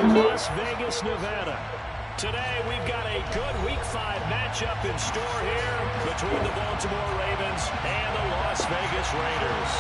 Las Vegas, Nevada. Today, we've got a good Week 5 matchup in store here between the Baltimore Ravens and the Las Vegas Raiders.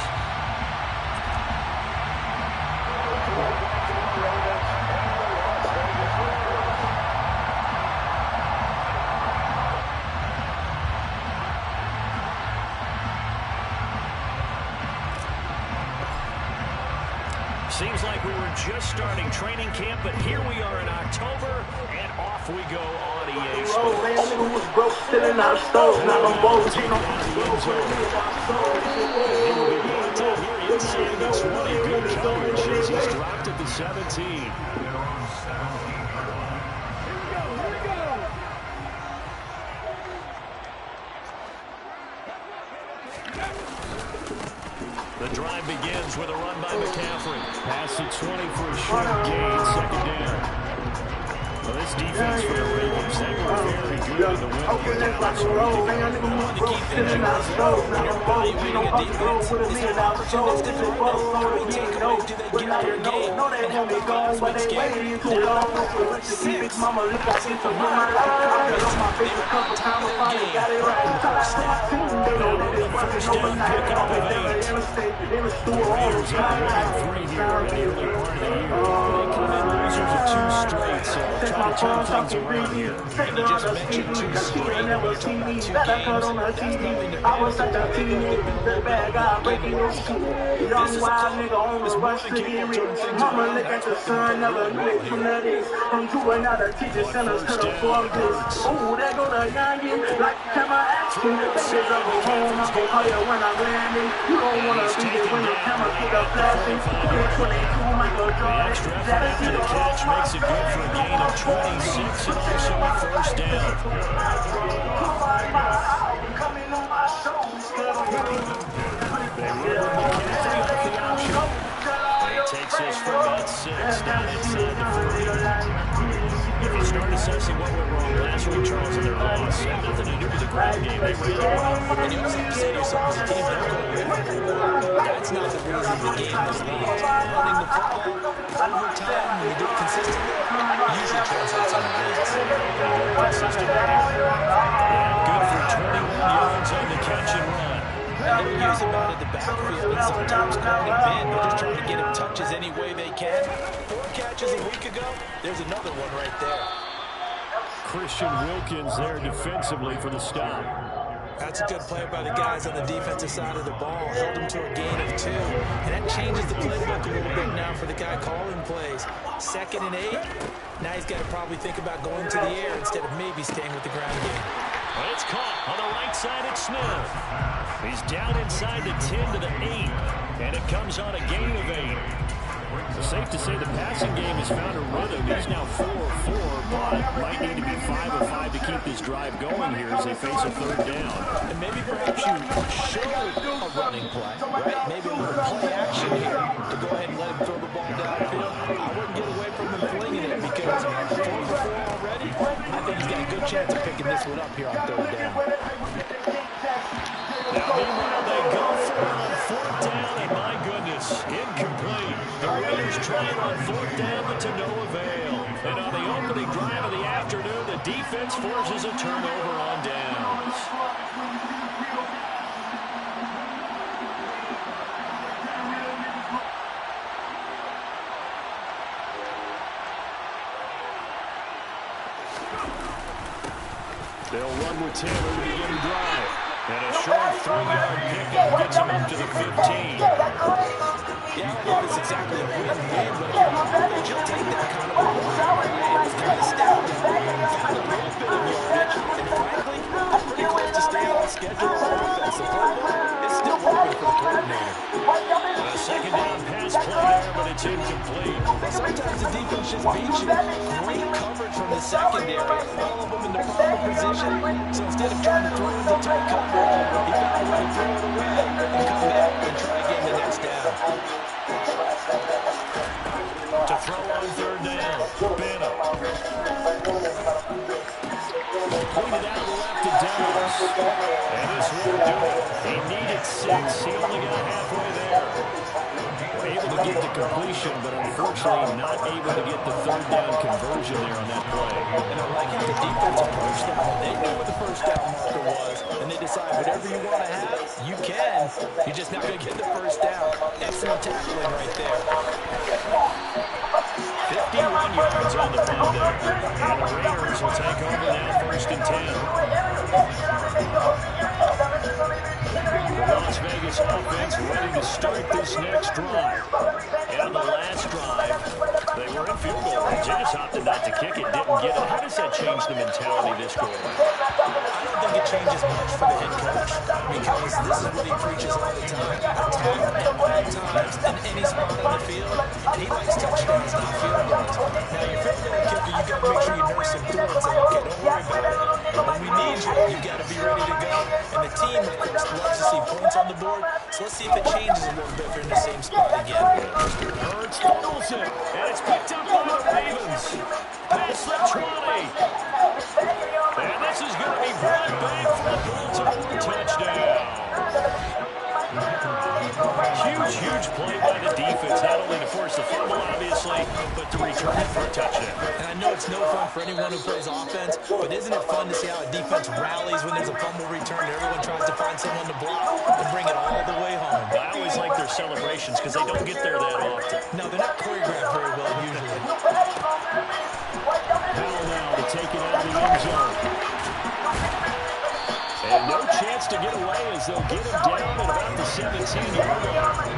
Seems like we were just starting training camp, but here we are in October, and off we go on EA Sports. Inside the 20, good coverage as he's dropped at the 17. The drive begins with a run by McCaffrey. Pass to 20 for a short gain, second down. Well, this defense for the Ravens, they were very good in the win here down. So one of the key things you want to know when you're evaluating a defense is they're opportunistic or no. How many takeaways do they get per game? And how many last week's game? Now, 6. That's it for one. They were on top of their game. First snap. The first down pickup of 8. Raiders have won 3 here in the early part of the year. They come in losers of 2 straight, so try to turn things around here. And you just mentioned 2 straight. When you're talking about 2 games, that's nothing to manage. The bad guy breaking those 2. This is a club. This more than capable of turning things around. That's what we're doing well here. First down. Oh, there go the youngin', like camera action. Bitches up at home, I'm gon' call you when I'm landing. You don't wanna be there when the camera get up flashing. 22, Michael Jordan. The extra effort after the catch makes it good for a gain of 26 and also a first down. Coming on my show. They run with McCaffrey off the option. And he takes this for about 6 down inside the 40. If you start assessing what went wrong last week, Charles, in their loss, had nothing to do with the ground game. They ran it off. And you also have to say to yourself, as a team, that's not the reason the game was lost. Running the football over time, when you do it consistently, usually translates into wins. Consistent here. Yeah, good for 21 yards on the catch and run. And they'll use him out of the backfield and sometimes calling Ben. They're just trying to get him touches any way they can. 4 catches a week ago. There's another one right there. Christian Wilkins there defensively for the stop. That's a good play by the guys on the defensive side of the ball. Held him to a gain of 2. And that changes the playbook a little bit now for the guy calling plays. 2nd and 8. Now he's got to probably think about going to the air instead of maybe staying with the ground game. Well, it's caught on the right side at Smith. He's down inside the 10 to the 8. And it comes on a gain of 8. It's safe to say the passing game has found a rhythm. He's now 4 of 4, but might need to be 5 of 5 to keep this drive going here as they face a 3rd down. And maybe perhaps you show a running play, right? Maybe a little play action here to go ahead and let him throw the ball downfield. I wouldn't get away from him flinging it because 4 for 4 already. I think he's got a good chance of picking this one up here on 3rd down. Now, meanwhile, they go for it on 4th down, and my goodness, incomplete. The Raiders try it on 4th down, but to no avail. And on the opening drive of the afternoon, the defense forces a turnover on downs. They'll run with Taylor to begin the drive. And a short 3-yard pickup gets him up to the 15. Yeah, I don't know if it's exactly a win-win, but you'll take that kind of a run. It was kind of stout. Got a little bit of yardage, and frankly, pretty close to staying on schedule on offense. The playbook is still working for the coordinator. A 2nd down pass play there, but it's incomplete. Sometimes the defense just beats you. Great coverage from the secondary. All of them in the proper position. So instead of trying to throw into tight coverage, he found a way to throw it away and come back and try to get the next down. To throw on 3rd down, Bennett. Pointed out left the demos. And this won't do it. He needed 6. He only got halfway there. Able to get the completion, but unfortunately not able to get the third down conversion there on that play. And I like how the defense approached them. They knew where the first down marker was, and they decided whatever you want to have, you can. You're just not going to get the first down. Excellent tackling right there. 51 yards on the play there. And the Raiders will take over now, 1st and 10. The Las Vegas offense ready to start this next drive. And on the last drive, they were in field goal range. They just opted not to kick it, didn't get it. How does that change the mentality this go around? I don't think it changes much for the head coach because this is what he preaches all the time. Attack at all times in any spot on the field, and he likes touchdowns, not field goals. Now, your field goal kicker, you got to make sure you nurse him through and say, okay, don't worry about it. When we need you, you got to be ready to go. And the team, of course, loves to see points on the board. So let's see if it changes a little bit if you're in the same spot again. Hurts fumbles it, and it's picked up by the Ravens. Past the 20. And this is going to be brought back for the Baltimore touchdown. Huge play by the defense, not only to force the fumble, obviously, but to return it for a touchdown. And I know it's no fun for anyone who plays offense, but isn't it fun to see how a defense rallies when there's a fumble return and everyone tries to find someone to block and bring it all the way home? I always like their celebrations because they don't get there that often. No, they're not choreographed very well usually. Bell now to take it out of the end zone. And no chance to get away as they'll get him down at about the 17-yard line.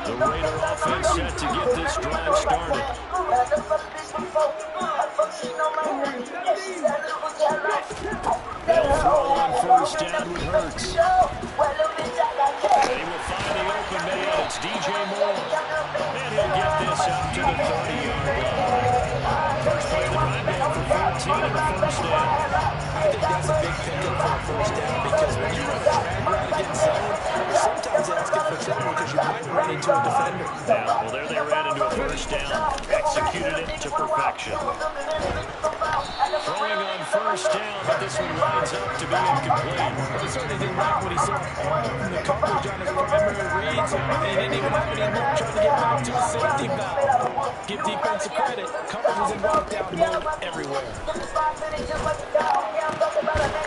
The Raider offense set to get this drive started. They'll throw on 1st down with Hurts. They will find the open man. It's DJ Moore. And he'll get this up to the 30-yard line. First play of the drive down for 14 on the 1st down. I think that's a big pickup for a 1st down because when you run a drag route against zone, sometimes that's good for trouble because you might run into a defender. Yeah, well, there they ran into a 1st down. Executed it to perfection. Throwing on 1st down, but this one winds up to be incomplete. He certainly didn't like what he saw from the coverage on his primary reads, and he didn't even have any luck trying to get back to a safety valve. Give defensive credit. Coverage was in lockdown mode everywhere.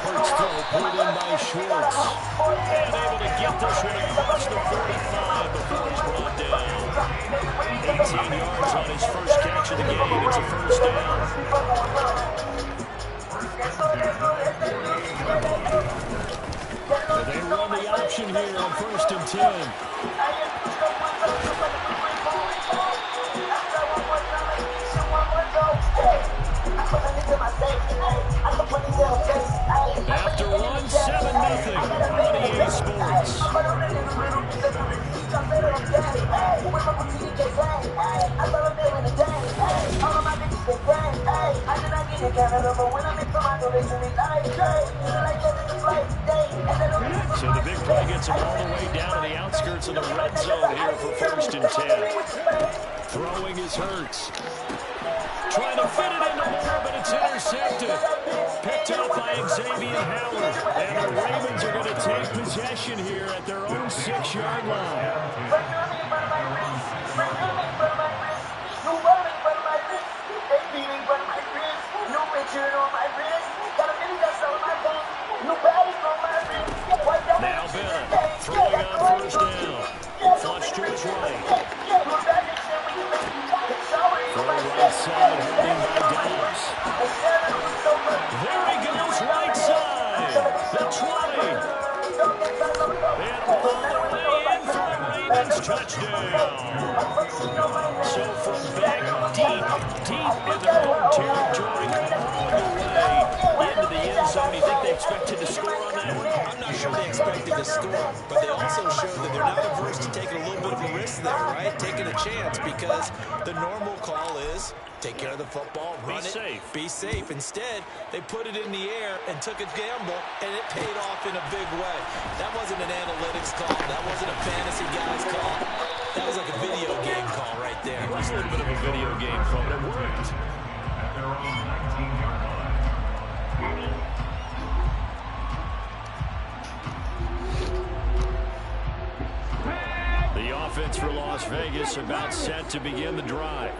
Hurts throw pulled in by Schwartz. And able to get this one across the 45 before he's brought down. 18 yards on his first catch of the game. It's a 1st down. They run the option here on 1st and 10. After one, 7-0 on EA Sports. So the big play gets him all the way down to the outskirts of the red zone here for 1st and 10. Throwing his Hurts. Trying to fit it into Moore, but it's intercepted. Picked up by Xavier Howard. And the Ravens are going to take possession here at their own 6-yard line. Now Bennett throwing on 1st down. Flush to his right. Throw right side, holding by Dobbs. There he goes, right side. The 20. And all the way in for the Ravens touchdown. So from back deep in their own territory, all the way into the end zone. Do you think they expected to score on that one? I'm not sure they expected to score, but they also showed that they're not averse to taking a little bit of a risk there, right? Taking a chance because the normal call is take care of the football, run it, be safe. Instead, they put it in the air and took a gamble, and it paid off in a big way. That wasn't an analytics call. That wasn't a fantasy guy's call. That was like a video game call right there. It was a little bit of a video game call, but it worked. The offense for Las Vegas about set to begin the drive.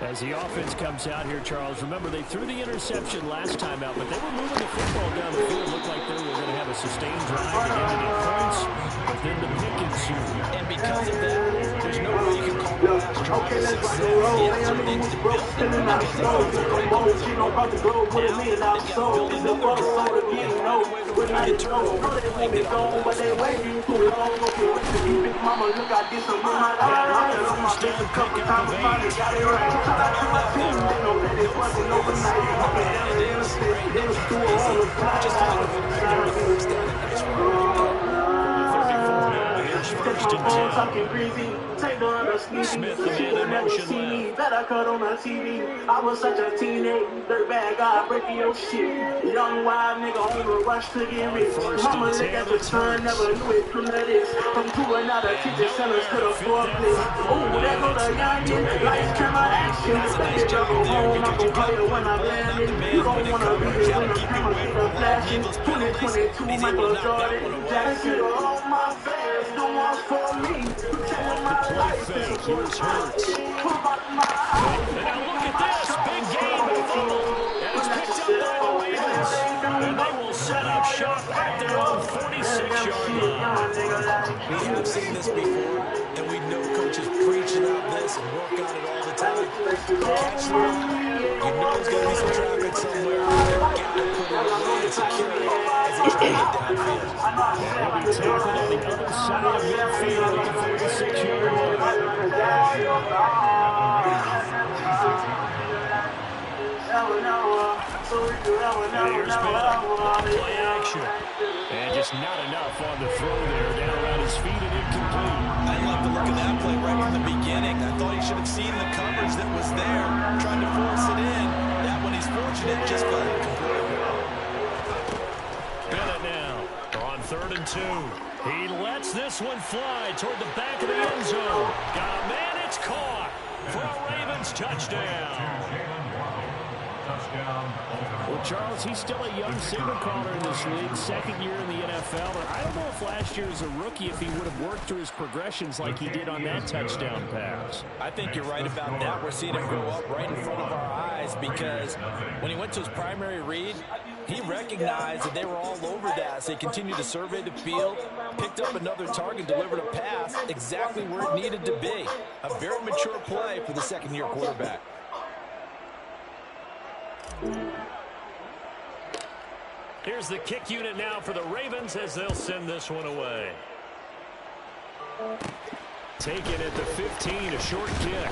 As the offense comes out here, Charles, remember they threw the interception last time out, but they were moving the football down the field. It looked like they were going to have a sustained drive that ended in points, but then the pick ensued. And because of that, there's no way you can call the last drive a success. The answer needs to build it because they found some great goals in the road. Now they've got to build another drive and find a way to return the turnover like they all once did. Smith, the man in motion left. Better cut on the TV. I was such a teenage dirtbag guy breaking your shit. Young wild nigga on the rush to get rich. Mama look at the sun, never knew it from this. From two another kitchen sellers to the forklift. Oh, there go the youngin', lights, camera, action. Baby, go home, I'm gon' call you when I'm landing. You don't wanna be here when the camera see the flashing. 2022, Michael Jordan, Jackson. All my fans, the ones for me. Telling my life, this is what's hurts. And now look at this, big game, fumble, and it's picked up by the Ravens. And they will set up shop right there on 46-yard line. We have seen this before, and we know coaches preach about this and work on it all the time. Catch the ball, you know there's going to be some traffic somewhere. They've got to put it away and secure it as they try to get downfield. And he'll be tackled on the other side of midfield at the 46-yard line. Here's Bell, play action. And just not enough on the throw there, down around his feet and incomplete. I love the look of that play right from the beginning. I thought he should have seen the coverage that was there, trying to force it in. That one he's fortunate, just fell incomplete. Bennett now on 3rd and 2. He lets this one fly toward the back of the end zone. Got a man, it's caught for a Ravens touchdown. Well, Charles, he's still a young signal caller in this league, second year in the NFL. But I don't know if last year as a rookie, if he would have worked through his progressions like he did on that touchdown pass. I think you're right about that. We're seeing him go up right in front of our eyes because when he went to his primary read, he recognized that they were all over that. So he continued to survey the field, picked up another target, delivered a pass exactly where it needed to be. A very mature play for the second-year quarterback. Here's the kick unit now for the Ravens as they'll send this one away. Taken at the 15, a short kick.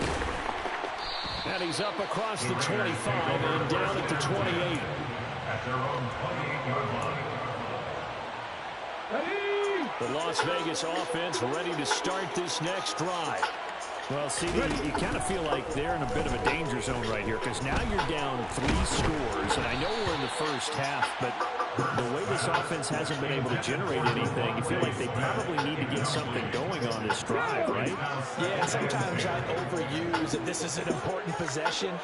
And he's up across the 25 and down at the 28. The Las Vegas offense ready to start this next drive. Well, CD, you kind of feel like they're in a bit of a danger zone right here because now you're down 3 scores, and I know we're in the first half, but the way this offense hasn't been able to generate anything, you feel like they probably need to get something going on this drive, right? Yeah, sometimes I overuse that this is an important possession,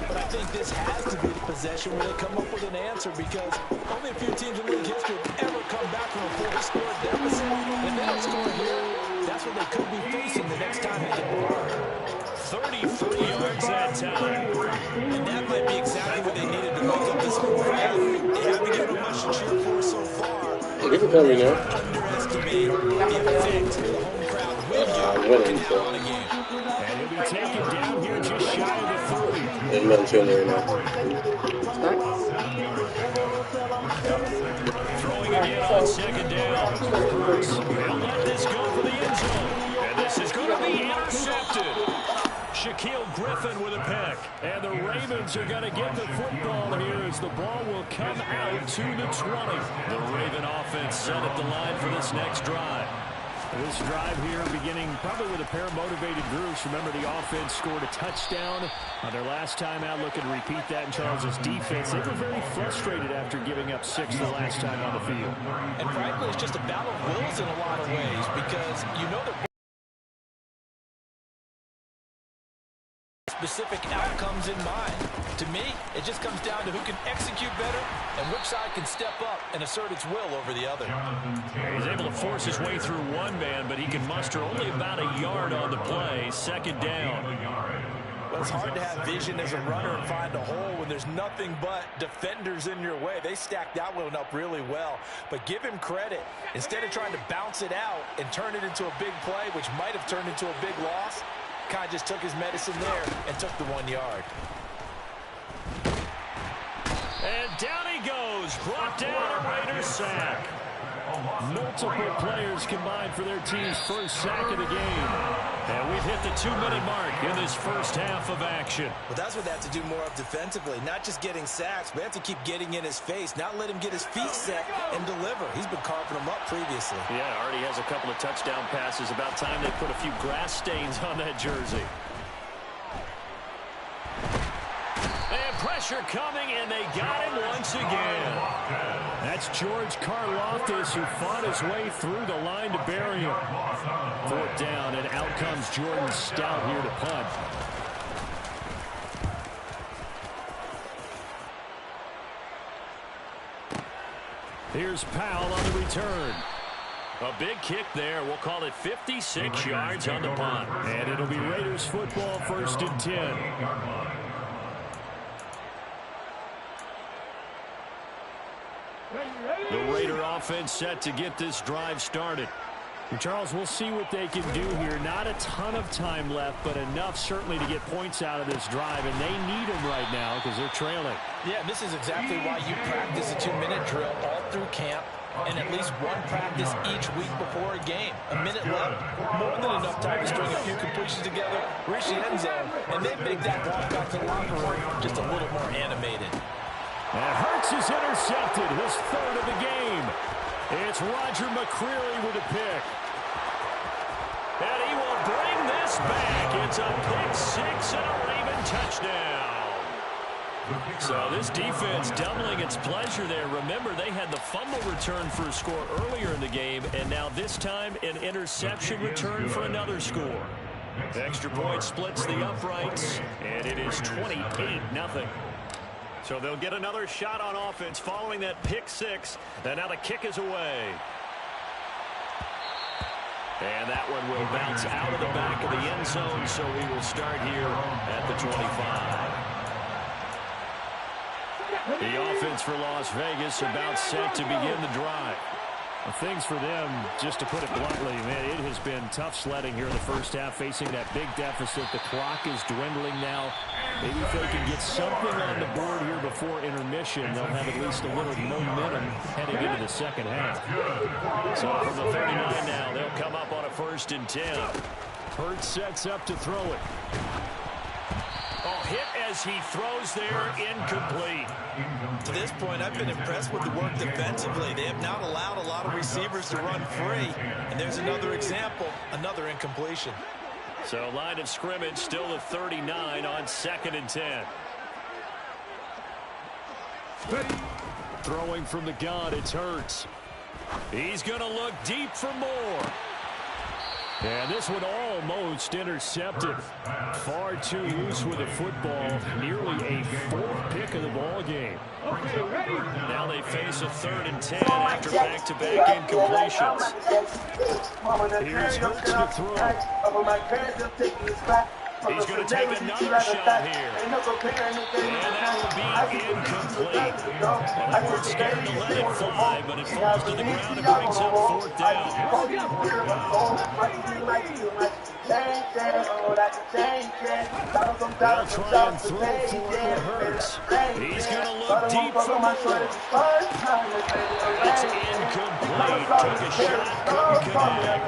but I think this has to be the possession where they come up with an answer because only a few teams in league history have ever come back from a 4-score deficit. If they don't score here, that's what they could be facing the next time they get the ball. 33 yards that time. And that might be exactly what they needed to make up this whole crowd. They haven't given much to cheer for so far. You can tell me now. Underestimate the effect the home crowd will get on a game. And he'll be taken down here just shy of the 30. There's nothing to it right now. Throwing again on second down. They'll let this go for the end zone. And this is going to be intercepted. Shaquille Griffin with a pick. And the Ravens are going to get the football here as the ball will come out to the 20. The Raven offense set at the line for this next drive. This drive here beginning probably with a pair of motivated groups. Remember, the offense scored a touchdown on their last time out. Looking to repeat that in Charles's defense. They were very frustrated after giving up 6 the last time on the field. And frankly, it's just a battle of wills in a lot of ways because you know they're specific outcomes in mind. To me, it just comes down to who can execute better and which side can step up and assert its will over the other. He's able to force his way through one man, but he can muster only about a yard on the play. Second down. Well, it's hard to have vision as a runner and find a hole when there's nothing but defenders in your way. They stacked that one up really well. But give him credit. Instead of trying to bounce it out and turn it into a big play, which might have turned into a big loss, Kai just took his medicine there and took the 1 yard. And down he goes. Brought down a Raiders sack. Multiple players combined for their team's first sack of the game. And we've hit the 2-minute mark in this first half of action. Well, that's what they have to do more of defensively. Not just getting sacks, but they have to keep getting in his face. Not let him get his feet set and deliver. He's been carving them up previously. Yeah, already has a couple of touchdown passes. About time they put a few grass stains on that jersey. And pressure coming, and they got him once again. That's George Karlaftis, who fought his way through the line to bury him. Fourth down, and out comes Jordan Stout here to punt. Here's Powell on the return. A big kick there. We'll call it 56 yards on the punt. And it'll be Raiders football, 1st and 10. The Raider offense set to get this drive started. And Charles, we'll see what they can do here. Not a ton of time left, but enough certainly to get points out of this drive, and they need them right now because they're trailing. Yeah, this is exactly why you practice a 2-minute drill all through camp and at least one practice each week before a game. A minute left, more than enough time to string a few completions together, reach the end zone, and then make that walk back to the locker room just a little more animated. And Hurts is intercepted, his 3rd of the game. It's Roger McCreary with a pick. And he will bring this back. It's a pick 6 and a Raven touchdown. So this defense doubling its pleasure there. Remember, they had the fumble return for a score earlier in the game, and now this time an interception return for another score. Extra point splits the uprights, and it is 28-0. So they'll get another shot on offense following that pick 6. And now the kick is away. And that one will bounce out of the back of the end zone, so we will start here at the 25. The offense for Las Vegas about set to begin the drive. Well, things for them, just to put it bluntly, man, it has been tough sledding here in the first half, facing that big deficit. The clock is dwindling now. Maybe if they can get something on the board here before intermission, they'll have at least a little momentum heading into the second half. So from the 39 now, they'll come up on a 1st and 10. Hurts sets up to throw it. Oh, hit as he throws there, incomplete. To this point, I've been impressed with the work defensively. They have not allowed a lot of receivers to run free. And there's another example, another incompletion. So line of scrimmage still at 39 on 2nd and 10. Throwing from the gun, it's Hurts. He's going to look deep for more. And this one almost intercepted. Far too loose with the football. Nearly a 4th pick of the ball game. Now they face a 3rd and 10 after back-to-back incompletions. Here's Hurts to throw. He's going to take another shot here. And that will be incomplete. And they weren't scared to let it fly, but it falls to the ground and brings up 4th down. They'll try and throw for it. Hurts. He's going to look deep for more. It's incomplete. Took a shot, couldn't connect.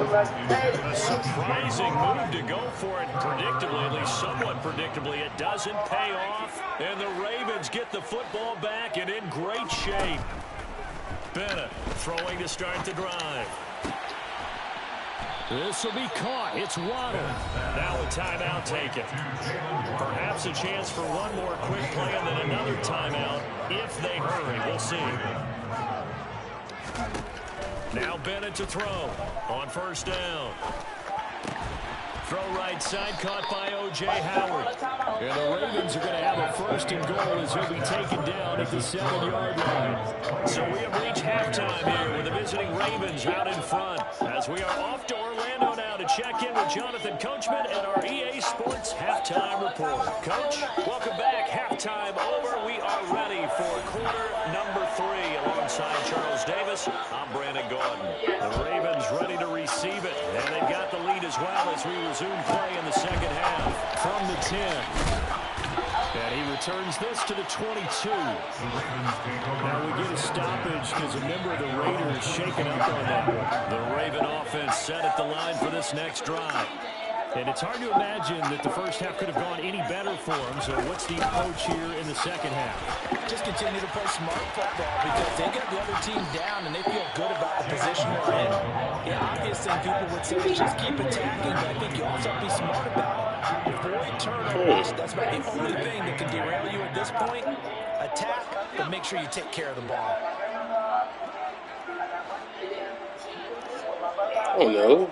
A surprising move to go for it. Predictably, at least somewhat predictably, it doesn't pay off. And the Ravens get the football back and in great shape. Bennett throwing to start the drive. This will be caught. It's Waddle. Now a timeout taken. Perhaps a chance for one more quick play and then another timeout if they hurry. We'll see. Now Bennett to throw on 1st down. Throw right side, caught by O.J. Howard. And the Ravens are going to have a first and goal as he'll be taken down at the 7-yard line. So we have reached halftime here with the visiting Ravens out in front. As we are off to Orlando now to check in with Jonathan Coachman and our EA Sports Halftime Report. Coach, welcome back. Halftime over. We are ready for quarter number 3. Alongside Charles Davis, I'm Brandon Gordon. The Ravens ready to receive it. And they've got the lead as well as we resume play in the second half. From the 10. And he returns this to the 22. Now we get a stoppage because a member of the Raiders shaken up on that one. The Raven offense set at the line for this next drive. And it's hard to imagine that the first half could have gone any better for them. So what's the approach here in the second half? Just continue to play smart football because they get the other team down and they feel good about the position they're in. Yeah, obviously people would say just keep attacking, but I think you also have to be smart about it. Avoid turnovers. That's about the only thing that can derail you at this point. Attack, but make sure you take care of the ball. Oh, no.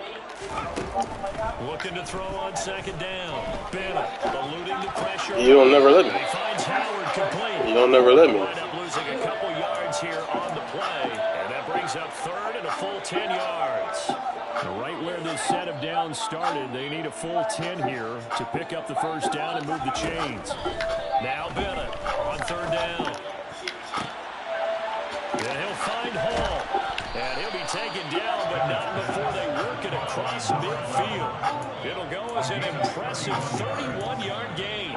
Looking to throw on second down. Bennett eluding the pressure. You don't never let me. He finds Howard complete. You don't never let me. Wind up losing a couple yards here on the play. And that brings up third and a full 10 yards. Right where this set of downs started, they need a full 10 here to pick up the first down and move the chains. Now Bennett on third down. And he'll find Hall. And he'll be taken down, but not before they work it across midfield. It'll go as an impressive 31-yard gain.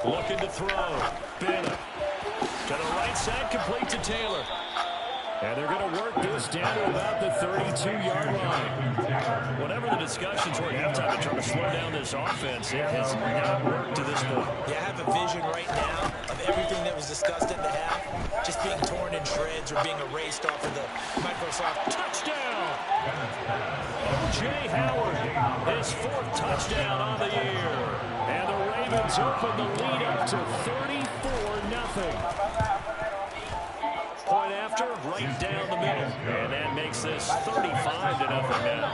Looking to throw. Bennett. To the right side, complete to Taylor. And they're going to work this down to about the 32-yard line. Whatever the discussions were at halftime to try to slow down this offense, it has not worked to this point. Yeah, I have a vision right now of everything that was discussed at the half just being torn in shreds or being erased off of the Microsoft. Touchdown! O.J. Howard, his 4th touchdown on the year. And the Ravens open the lead up to 34-0. Point after, right down the middle. And that makes this 35-0 now.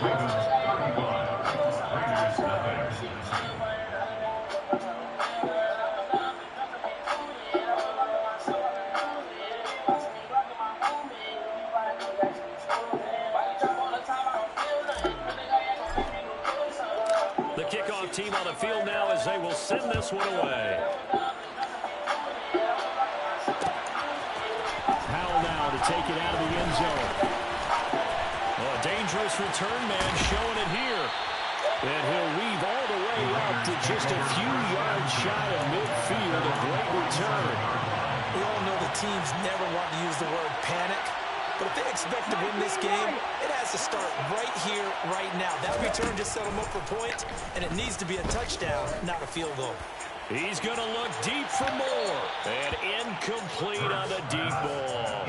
The kickoff team on the field now as they will send this one away. Take it out of the end zone. Well, a dangerous return man showing it here. And he'll weave all the way up to just a few yards shy of midfield. A great return. We all know the teams never want to use the word panic. But if they expect to win this game, it has to start right here, right now. That return just set them up for points, and it needs to be a touchdown, not a field goal. He's going to look deep for more. And incomplete on the deep ball.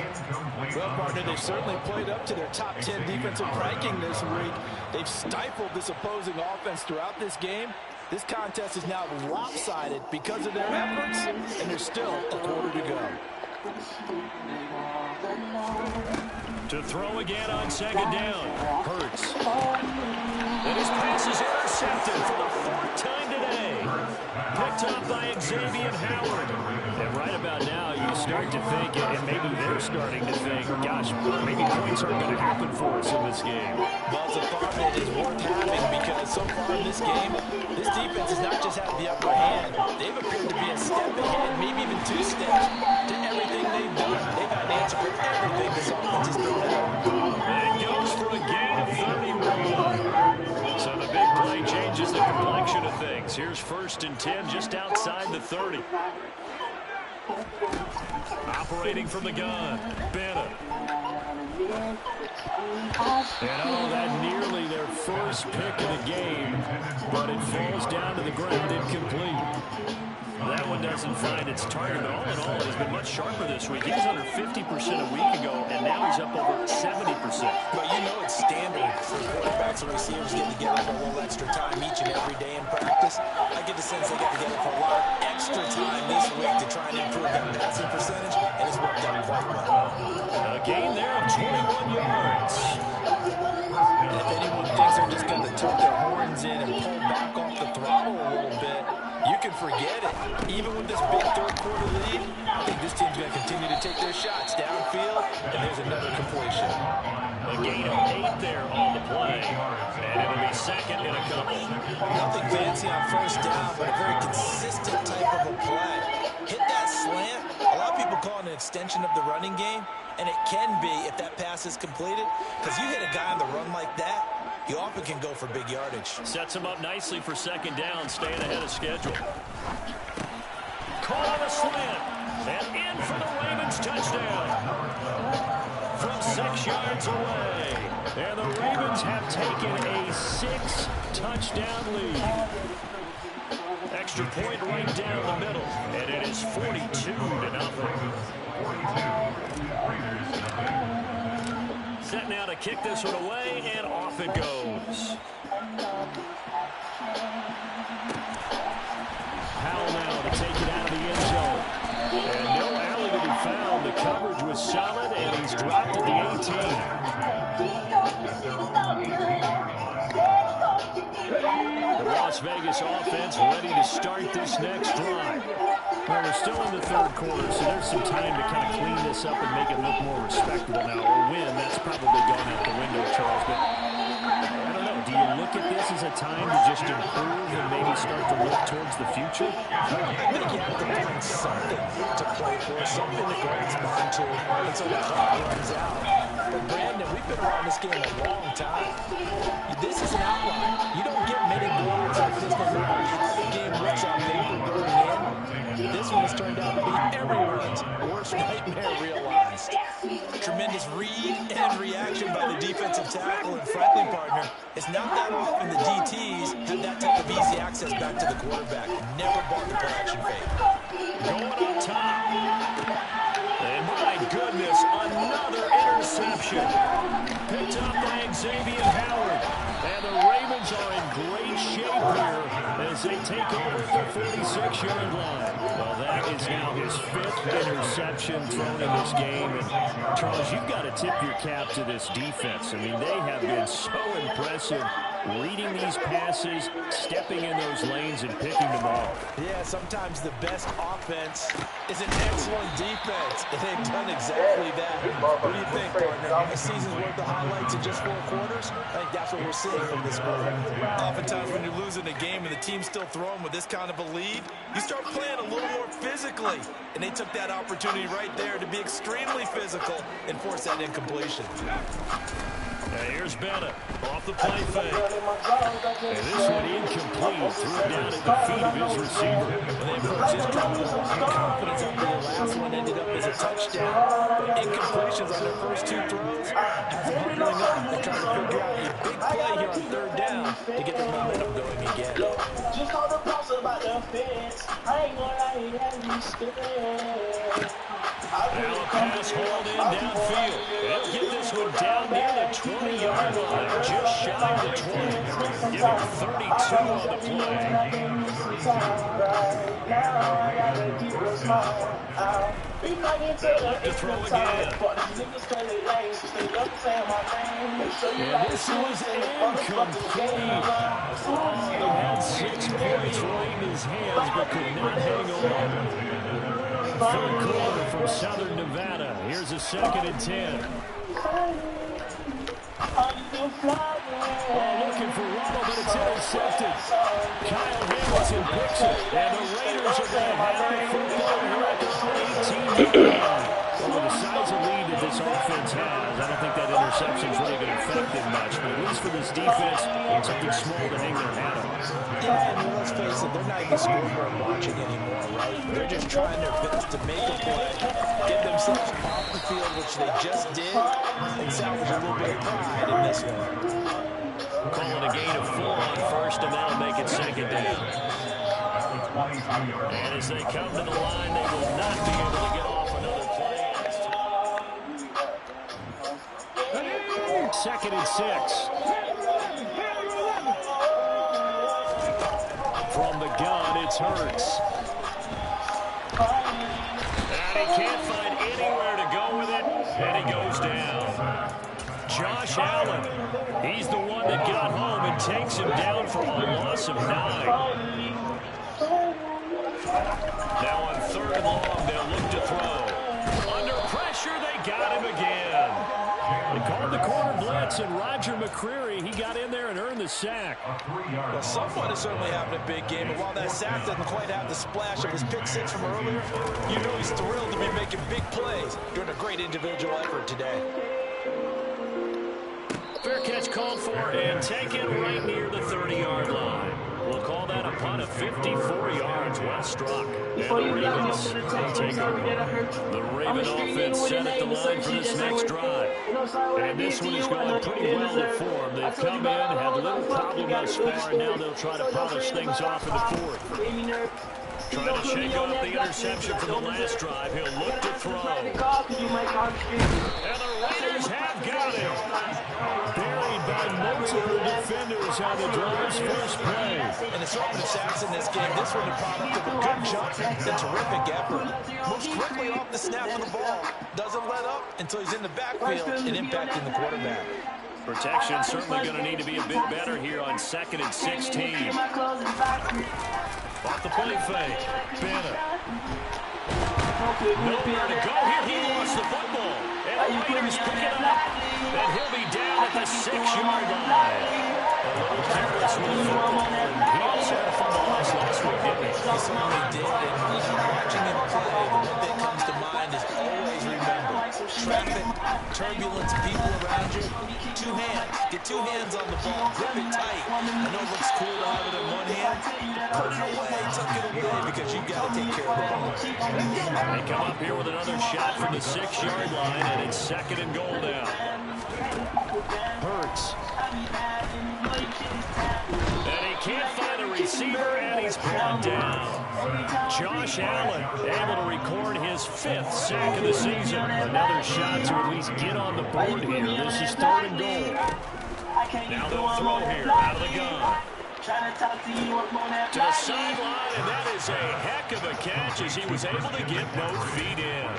Well, partner, they've certainly played up to their top 10 defensive ranking this week. They've stifled this opposing offense throughout this game. This contest is now lopsided because of their efforts, and there's still a quarter to go. To throw again on second down. Hurts. And his pass is intercepted for the 4th time today. Picked up by Xavier Howard. And right about now, you start to think, and maybe they're starting to think, gosh, maybe points aren't going to happen for us in this game. Well, it's a thought that is worth having because so far in this game, this defense has not just had the upper hand. They've appeared to be a step ahead, maybe even 2 steps to everything they've done. They've had an answer for everything this offense has done. And it goes for a gain of 31. So the big play changes the complexion of things. Here's 1st and 10 just outside the 30. Operating from the gun, Bennett. And oh, that nearly their first pick of the game, but it falls down to the ground incomplete. That one doesn't find its target, but all in all, he's been much sharper this week. He was under 50% a week ago, and now he's up over 70%. But you know it's standard for quarterbacks and receivers getting together for a little extra time each and every day in practice. I get the sense they got together for a lot of extra time this week to try and improve that passing percentage, and it's worked out quite well. A gain there of 21 yards. And if anyone thinks they're just going to tuck their horns in and pull back off the throttle a little bit, you can forget it. Even with this big third-quarter lead, I think this team's going to continue to take their shots downfield, and there's another completion. A gain of 8 there on the play, and it'll be second and a couple. Nothing fancy on first down, but a very consistent type of a play. Hit that slant. A lot of people call it an extension of the running game, and it can be if that pass is completed, because you hit a guy on the run like that, you often can go for big yardage. Sets him up nicely for second down, staying ahead of schedule. Caught on a slant, and in for the Ravens touchdown. From 6 yards away, and the Ravens have taken a 6-touchdown lead. Extra point right down the middle, and it is 42-0. Set now to kick this one away, and off it goes. Powell now to take it out of the end zone. And no alley to be found. The coverage was solid, and he's dropped at the 18. The Las Vegas offense ready to start this next drive. Well, we're still in the third quarter, so there's some time to kind of clean this up and make it look more respectable now. Or win, that's probably gone out the window, Charles. But I don't know. Do you look at this as a time to just improve and maybe start to look towards the future? I think you have to find something to play for, something to grasp onto until the clock runs out. But Brandon, we've been around this game a long time. This is an outlier. You don't get many goals like this no matter how the game looks on paper going in. This one has turned out to be everyone's worst nightmare realized. Tremendous read and reaction by the defensive tackle and friendly partner. It's not that often the DTs have that type of easy access back to the quarterback. Never bought the play-action fake. Going on top. And my goodness, another interception. Picked up by Xavier Howard. And the Ravens are in great shape here as they take over the 46-yard line. Well, that is now his 5th interception thrown in this game. And Charles, you've got to tip your cap to this defense. I mean, they have been so impressive reading these passes, stepping in those lanes, and picking them off. Yeah, sometimes the best offense is an excellent defense, and they've done exactly that. What do you think, partner? A season's worth of highlights in just 4 quarters? I think that's what we're seeing from this group. Oftentimes when you're losing a game and the team's still throwing with this kind of a lead, you start playing a little more physically, and they took that opportunity right there to be extremely physical and force that incompletion. Here's Bennett off the play fake. And this one incomplete. Threw it down at the feet of his receiver. And they approached this drive with a lot of confidence after the last one ended up as a touchdown. But incompletions on their first 2 throws has them hunkering up. They're trying to figure out a big play here on 3rd down to get the momentum going again. Just call the boss about the fence. I ain't gonna lie, he had me scared. Now a pass hauled in downfield. They'll get this one down near the 20-yard line, just shy of the 20. Give him 32 on the play. To throw again. And this was incomplete. He had 6 points right in his hands, but could not hang on. Third quarter from Southern Nevada. Here's a 2nd and 10. Oh, looking for Waddle, but it's intercepted. Kyle Hamilton picks it, and the Raiders are going to have the football here at their 18-yard line. Well, with the size of lead that this offense has, I don't think that interception is really going to affect them much. But at least for this defense, something small to hang their hat on. Yeah, and let's face it, they're not even scoring or watching anymore, right? They're just trying their best to make a play, get themselves off the field, which they just did, and salvage a little bit of pride in this one. Calling a gain of 4 on first, and that'll make it 2nd down. And as they come to the line, they will not be able to get off another play. 2nd and 6. From the gun, it's Hurts. And he can't find anywhere to go with it, and he goes down. Josh Allen, he's the one that got home and takes him down for a loss of 9. Now on 3rd and long, they'll look to throw. Under pressure, they got him again. They called the corner blitz, and Roger McCreary, he got in there and earned the sack. Well, someone is certainly having a big game, but while that sack doesn't quite have the splash of his pick 6 from earlier, you know he's thrilled to be making big plays, doing a great individual effort today. Fair catch called for and taken right near the 30-yard line. We'll call that a punt of 54 yards. Well struck. And the Ravens take over. The Raven offense set at the line for this next drive. And this one is going pretty well to form. They've come in, had little problem thus far, and now they'll try to polish things off in the 4th. Trying to shake off the interception from the last drive. He'll look to throw. And the Raiders have got him. Buried by multiple defenders on the drive's first play. And the offensive sacks in this game, this one a product of a good jump and terrific effort. Moves quickly off the snap of the ball. Doesn't let up until he's in the backfield and impacting the quarterback. Protection certainly going to need to be a bit better here on 2nd and 16. Off the play fake. Bennett. Nowhere to go here. He lost the football. And the Raiders pick it up. And he'll be down at the 6-yard line. A little careless with the football. And he also had a fumble loss last week, didn't he? He certainly did. And watching him play, the one that comes to mind is always remember. Traffic, turbulence, people around you. 2 hands. Get 2 hands on the ball. Grip it tight. I know it looks cool to have it in one hand. Put it away. Tuck it away because you've got to take care of the ball. They come up here with another shot from the 6-yard line, and it's 2nd and goal now. Hurts. And he can't find a receiver, and he's brought down. Josh Allen able to record his 5th sack of the season. Another shot to at least get on the board here. This is 3rd and goal. Now they'll throw here out of the gun. To the sideline, and that is a heck of a catch as he was able to get both feet in.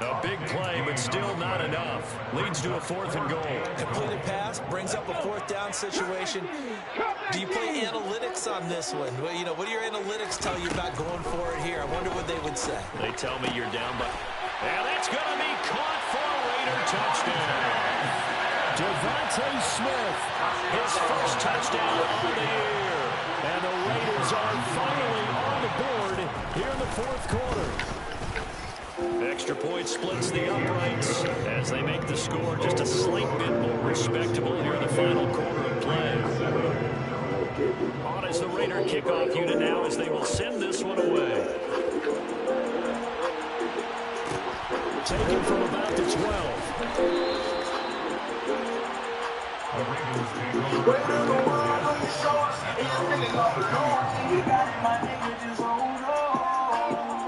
A big play, but still not enough. Leads to a 4th and goal. Completed pass, brings up a 4th down situation. Do you play analytics on this one? Well, you know, what do your analytics tell you about going for it here? I wonder what they would say. They tell me you're down, but and that's going to be caught for a Raider touchdown. Devontae Smith, his first touchdown of the year. And the Raiders are finally on the board here in the 4th quarter. Extra point splits the uprights as they make the score just a slight bit more respectable here in the final quarter of play. On is the Raider kickoff unit now as they will send this one away. Taken from about the 12.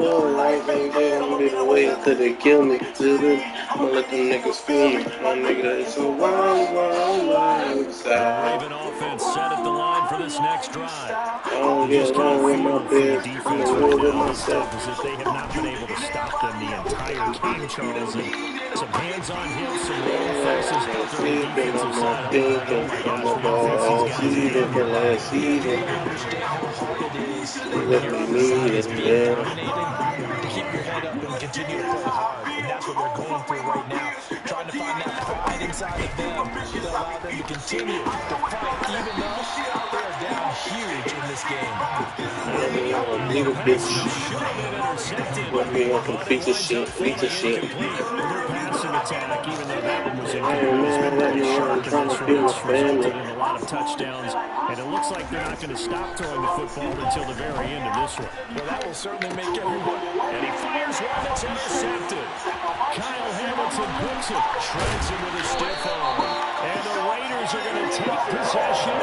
Oh, life ain't there, I'm gonna wait till they kill me. Till then, I'ma let them niggas feel me. My nigga, it's a wild, wild, wild side. Raven offense set at the line for this next drive. I don't get along with my bed. I'm a little bit myself. As if they have not been able to stop them the entire game, Charles. And some hands on hips, some long faces out there on the defensive side. I'm a ball all season for last season. Let me need it, yeah. Keep your head up and continue to play hard. And that's what they're going through right now. Trying to find that pride inside of them to allow them to continue to fight, even though they are down huge in this game. Little bitch. Let me on some pizza shit. Passing attack, even though that one was Trying to feel my family. a lot of touchdowns, and it looks like they're not going to stop throwing the football until the very end of this one. Well, that will certainly make everyone. And he fires one that's intercepted. Kyle Hamilton hooks it, shreds him with a stiff arm. And the Raiders are going to take possession.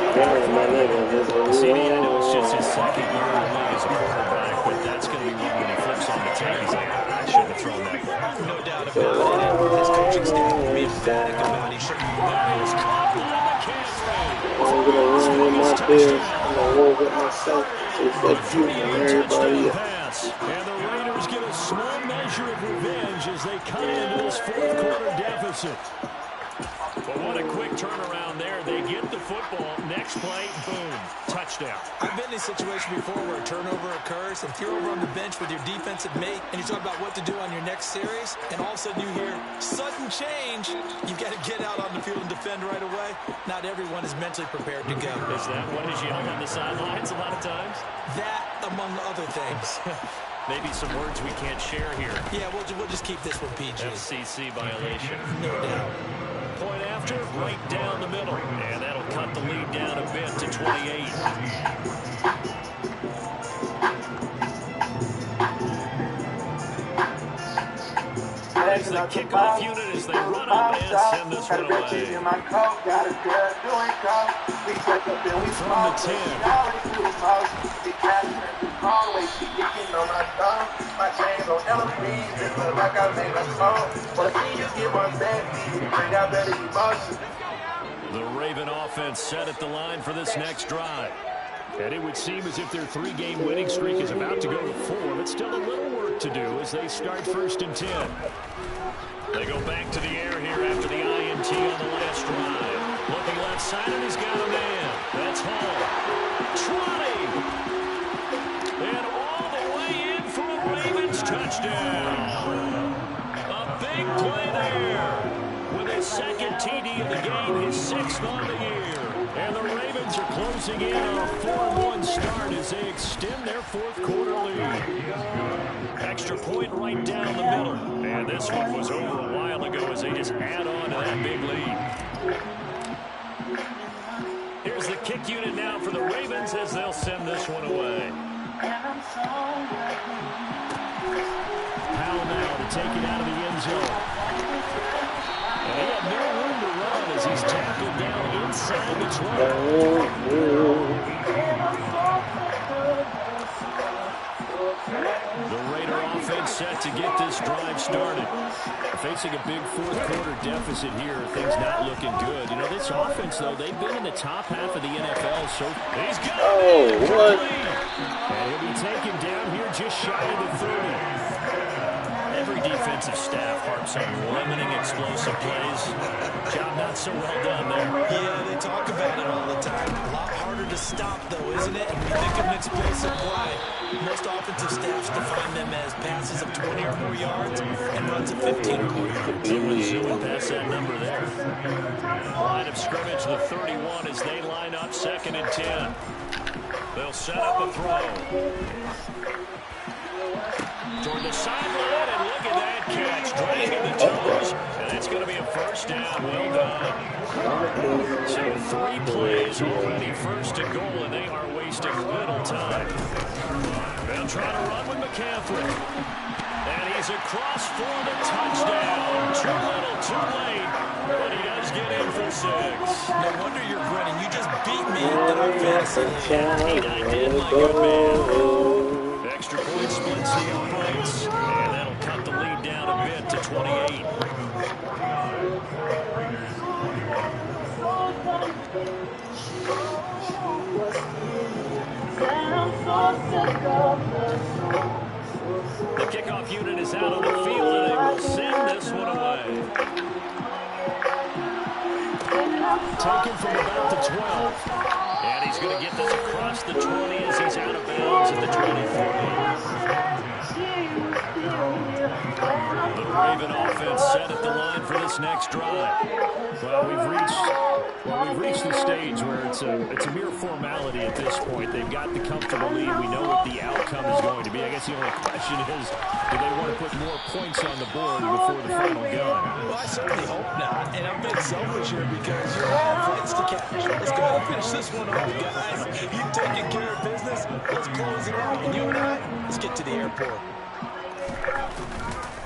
My nigga, CD, I know it's just his second year in the league as a quarterback, but that's going to be one when he flips on the tape. He's like, I shouldn't have thrown that ball. No doubt about it. And his coaching staff will be emphatic about he shouldn't have. That is caught by McCaffrey. I'm gonna run with my Bears. I'm gonna roll with myself. So fuck you and everybody else. And the Raiders get a small measure of revenge as they cut into this fourth quarter deficit. But what a quick turnaround there. They get the football. Next play, boom, touchdown. I've been in a situation before where a turnover occurs, and if you're over on the bench with your defensive mate, and you talk about what to do on your next series, and all of a sudden you hear sudden change, you've got to get out on the field and defend right away. Not everyone is mentally prepared to go. Is that what is yelled on the sidelines a lot of times? That, among other things. Maybe some words we can't share here. Yeah, we'll just keep this one PG. FCC violation. No doubt. Point after, right down the middle. And that'll cut the lead down a bit to 28. As the kickoff unit as they run up and send this one away. From the 10. The Raven offense set at the line for this next drive. And it would seem as if their three-game winning streak is about to go to 4, but still a little work to do as they start 1st and 10. They go back to the air here after the INT on the last drive. Looking left side, and he's got a man. That's Hall. Trotting. And all the way in for a Ravens touchdown. A big play there. With his second TD of the game, his 6th on the year. And the Ravens are closing in on a 4-1 start as they extend their 4th quarter lead. Extra point right down the middle. And this one was over a while ago as they just add on to that big lead. Here's the kick unit now for the Ravens as they'll send this one away. Powell now to take it out of the end zone. And he had no room to run as he's tackled down inside the 20. The Raider offense set to get this drive started. Facing a big 4th quarter deficit here, things not looking good. You know, this offense, though, they've been in the top half of the NFL, so he's got it. What? And he'll be taken down here just shy of the 30. Every defensive staff harps on limiting explosive plays. Job not so well done there. Yeah, they talk about it all the time. A lot harder to stop, though, isn't it? When you think of an explosive play, most offensive staffs define them as passes of 20 or more yards and runs of 15 or more yards. Zooming past that number there. Line of scrimmage, the 31, as they line up 2nd and 10. They'll set up a throw. Toward the sideline, and look at that catch. Dragging the toes, and that's going to be a 1st down. Well done. So 3 plays already, 1st and goal, and they are wasting little time. They'll try to run with McCaffrey. And he's across for the touchdown. Too little, too late, but he does get in for 6. No wonder you're grinning. You just beat me in our fantasy league. I did, my good man. Extra point splits the uprights, and that'll cut the lead down a bit to 28. The kickoff unit is out on the field, and they will send this one away. Taken from about the 12. And he's going to get this across the 20 as he's out of bounds at the 23. The Raven offense set at the line for this next drive. Well, we've reached the stage where it's a mere formality at this point. They've got the comfortable lead. We know what the outcome is going to be. I guess the only question is, do they want to put more points on the board before the final gun? Well, I certainly hope not. And I'm being selfish here because you're all flights to catch. Let's go ahead and finish this one off, guys. You've taken care of business. Let's close it out. And you and I, let's get to the airport.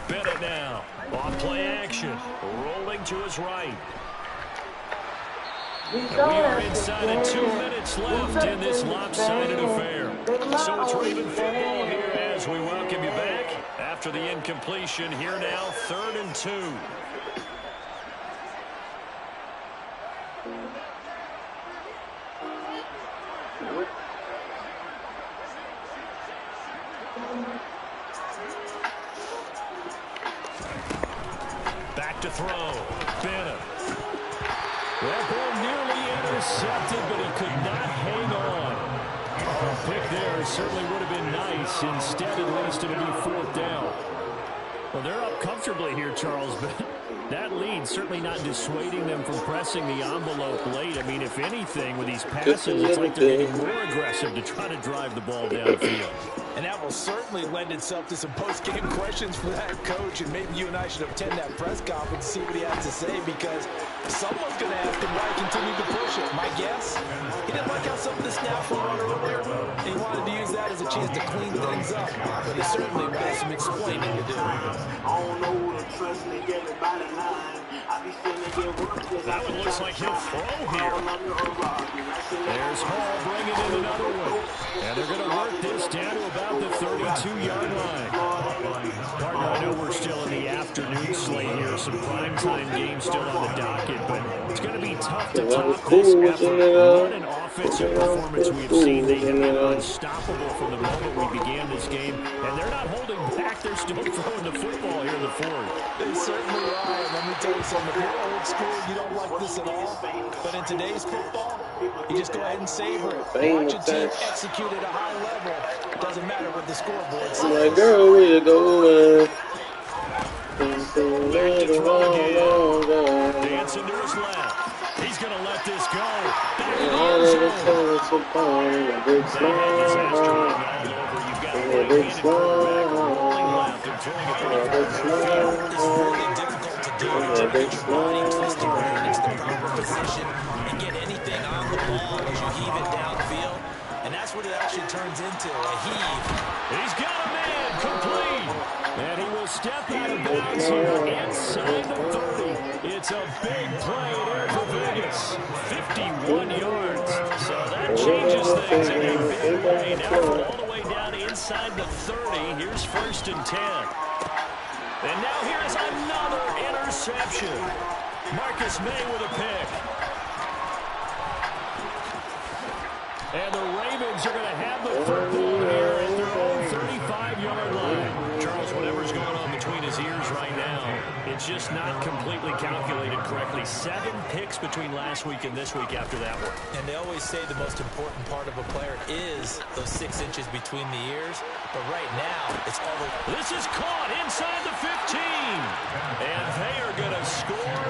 Bennett now. On play action. Rolling to his right. And we are inside of 2 minutes left in this lopsided affair. So it's Raven football here as we welcome you back after the incompletion. Here now, 3rd and 2. Back to throw. Bennett. That ball nearly intercepted, but he could not hang on. A pick there certainly would have been nice. Instead, at least it'll be 4th down. Well, they're up comfortably here, Charles, but that lead certainly not dissuading them from pressing the envelope late. I mean, if anything, with these passes, it's like they're getting more aggressive to try to drive the ball downfield. And that will certainly lend itself to some post-game questions for that coach, and maybe you and I should attend that press conference to see what he has to say, because someone's going to ask him why he continued to push it. My guess, he didn't like how some of the snaps were on earlier, and he wanted to use that as a chance to clean things up, but he certainly has some explaining to do. That one looks like he'll throw here. There's Hall bringing in another one. And they're going to work this down to about the 32-yard line. Partner, I know we're still in the afternoon slate here. Some primetime games still on the docket, but it's going to be tough to top this effort. What an offensive performance we've seen. They have been unstoppable from the moment we began this game, and they're not holding back. They're still throwing the football here in the 4th. They certainly are. And let me tell you something. If you're old school, you don't like this at all. But in today's football, you just go ahead and savor it. Watch a team execute at a high level. It doesn't matter what the scoreboard says. My girl, where you going? Back to throw again. Dancing to his left. He's going to let this go. Back in the end zone. They had disaster running all over. You've got a right-handed quarterback rolling left and throwing it pretty far downfield. It's really difficult to do. You get your body twisted right into the proper position and get anything on the ball as you heave it downfield. And that's what it actually turns into, a heave. He's got a man complete. And he will step out of bounds here inside the 30. It's a big play there for Vegas. 51 yards. So that changes things in a big way. Now all the way down inside the 30. Here's 1st and 10. And now here's another interception. Marcus May with a pick. And the Ravens are going to have the football here at their own 35-yard line. Charles, whatever's going on between his ears right now, it's just not completely calculated correctly. 7 picks between last week and this week after that one. And they always say the most important part of a player is those 6 inches between the ears. But right now, it's all the... This is caught inside the 15. And they are going to score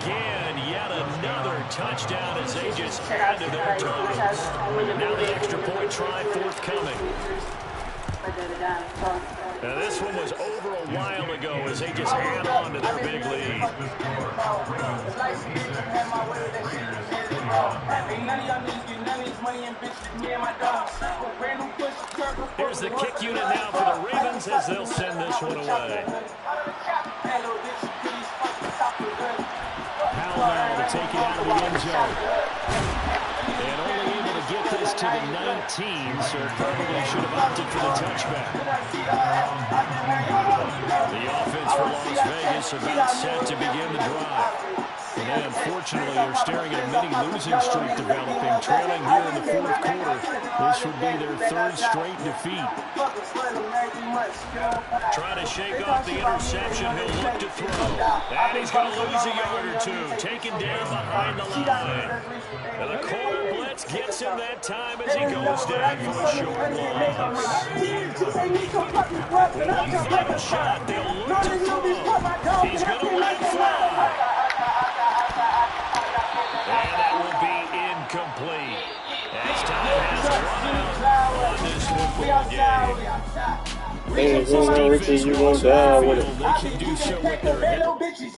again. Yet another touchdown as they just add to their totals. Now the extra point try forthcoming. Now this one was over a while ago as they just add on to their big lead. Here's the kick unit now for the Ravens as they'll send this one away. Powell now to take it out of the end zone. And only able to get this to the 19, so probably should have opted for the touchback. The offense for Las Vegas about set to begin the drive. And then, unfortunately, they're staring at a mini-losing streak developing, trailing here in the 4th quarter. This would be their 3rd straight defeat. Trying to shake off the interception. He'll look to throw. And he's going to lose a yard or 2. Taken down behind the line. And the corner blitz gets him that time as he goes down for a short loss. One final shot. They'll look to throw. He's going to let fly. And that will be incomplete. As time has run out on this football game. Ravens defense you won't die with it. they can do so with their